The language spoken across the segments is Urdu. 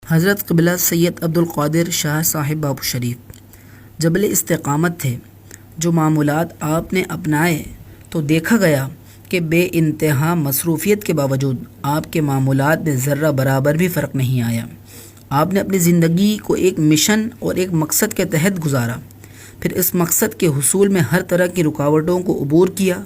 حضرت قبلہ سید عبد القادر شاہ صاحب باپو شریف جبل استقامت تھے. جو معمولات آپ نے اپنائے تو دیکھا گیا کہ بے انتہا مصروفیت کے باوجود آپ کے معمولات میں ذرہ برابر بھی فرق نہیں آیا. آپ نے اپنی زندگی کو ایک مشن اور ایک مقصد کے تحت گزارا. پھر اس مقصد کے حصول میں ہر طرح کی رکاوٹوں کو عبور کیا،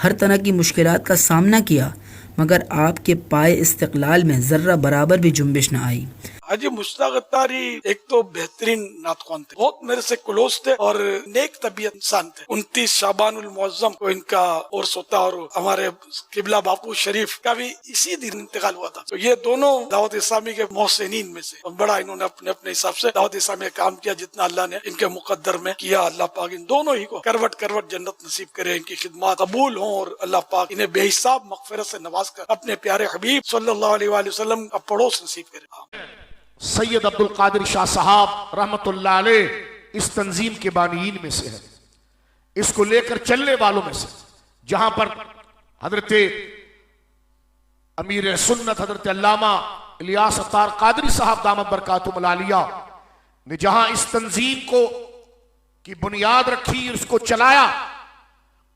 ہر طرح کی مشکلات کا سامنا کیا، مگر آپ کے پائے استقلال میں ذرہ برابر بھی جنبش نہ آئی. حاجی مشتاق اتاری ایک تو بہترین نعت خوان تھے، بہت میرے سے کلوز تھے اور نیک طبیعت انسان تھے. 29 شعبان المعظم کو ان کا عرس ہوتا اور ہمارے قبلہ باپو شریف کا بھی اسی دن انتقال ہوا تھا. تو یہ دونوں دعوت اسلامی کے محسنین میں سے بڑا انہوں نے اپنے اپنے حساب سے دعوت اسلامی میں کام کیا جتنا اللہ نے ان کے مقدر میں کیا. اللہ پاک ان دونوں ہی کو کروٹ کروٹ جنت نصیب کرے، ان کی خدمات قبول ہوں اور اللہ پاک انہیں بے حساب مغفرت سے نواز کر اپنے پیارے حبیب صلی اللہ علیہ وآلہ وسلم کا پڑوس نصیب کرے. سید عبد القادر شاہ صاحب رحمت اللہ علیہ اس تنظیم کے بانیین میں سے ہے، اس کو لے کر چلنے والوں میں سے. جہاں پر حضرت امیر سنت حضرت علامہ الیاس اتار قادری صاحب دامت برکاتہم العالیہ نے جہاں اس تنظیم کو کی بنیاد رکھی، اس کو چلایا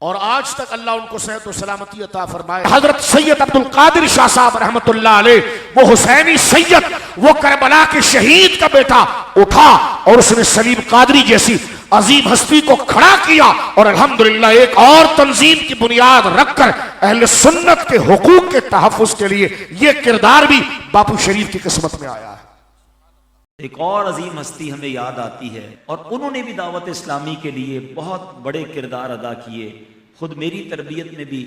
اور آج تک اللہ ان کو صحت و سلامتی عطا فرمائے. حضرت سید عبد القادر شاہ صاحب رحمت اللہ علیہ، وہ حسینی سید، وہ کربلا کے شہید کا بیٹا اٹھا اور اس نے سلیم قادری جیسی عظیم ہستی کو کھڑا کیا اور الحمدللہ ایک اور تنظیم کی بنیاد رکھ کر اہل سنت کے حقوق کے تحفظ کے لیے یہ کردار بھی باپو شریف کی قسمت میں آیا ہے. ایک اور عظیم ہستی ہمیں یاد آتی ہے اور انہوں نے بھی دعوت اسلامی کے لیے بہت بڑے کردار ادا کیے. خود میری تربیت میں بھی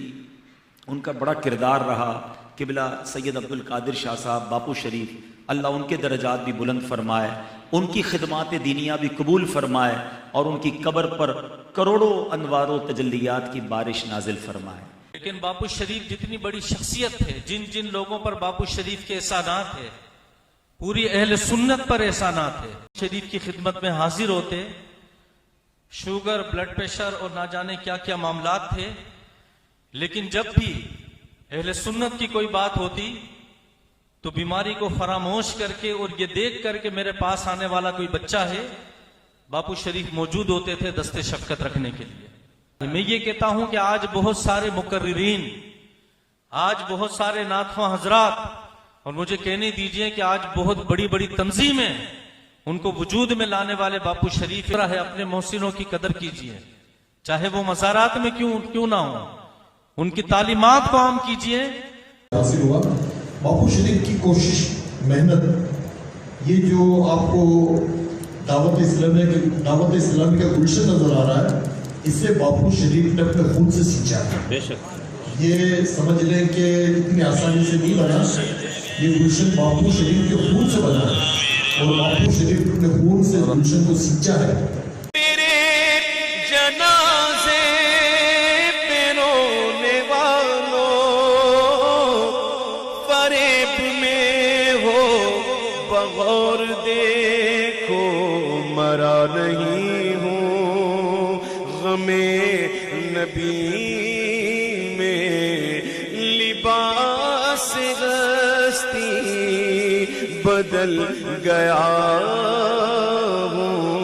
ان کا بڑا کردار رہا. قبلہ سید عبد القادر شاہ صاحب باپو شریف، اللہ ان کے درجات بھی بلند فرمائے، ان کی خدمات دینیہ بھی قبول فرمائے اور ان کی قبر پر کروڑوں انوار و تجلیات کی بارش نازل فرمائے. لیکن باپو شریف جتنی بڑی شخصیت ہے، جن جن لوگوں پر باپو شریف کے احسانات ہیں، پوری اہل سنت پر احسانات ہے. شریف کی خدمت میں حاضر ہوتے، شوگر، بلڈ پریشر اور نہ جانے کیا کیا معاملات تھے، لیکن جب بھی اہل سنت کی کوئی بات ہوتی تو بیماری کو فراموش کر کے اور یہ دیکھ کر کے میرے پاس آنے والا کوئی بچہ ہے، باپو شریف موجود ہوتے تھے دست شفقت رکھنے کے لیے. میں یہ کہتا ہوں کہ آج بہت سارے مقررین، آج بہت سارے نعت خواں حضرات، اور مجھے کہنے دیجئے کہ آج بہت بڑی بڑی تنظیمیں ان کو وجود میں لانے والے باپو شریف ہے. اپنے محسنوں کی قدر کیجئے، چاہے وہ مزارات میں کیوں نہ ہوں، ان کی تعلیمات کو عام کیجئے. حاصل ہوا باپو شریف کی کوشش، محنت، یہ جو آپ کو دعوت اسلامی کا گلشن نظر آ رہا ہے، اس سے باپو شریف نے اپنے خون سے سینچا ہے. بے شک یہ سمجھ لیں کہ اتنی آسانی سے نہیں بنا، یہ گلشن باپو شریف کے خون سے بنا ہے اور باپو شریف نے خون سے گلشن کو سینچا ہے. میرے جنازے پہ رونے والوں، فریب میں ہو بغور دیکھو مرا نہیں ہوں، غم نبی میں لباس غستی بدل گیا ہوں.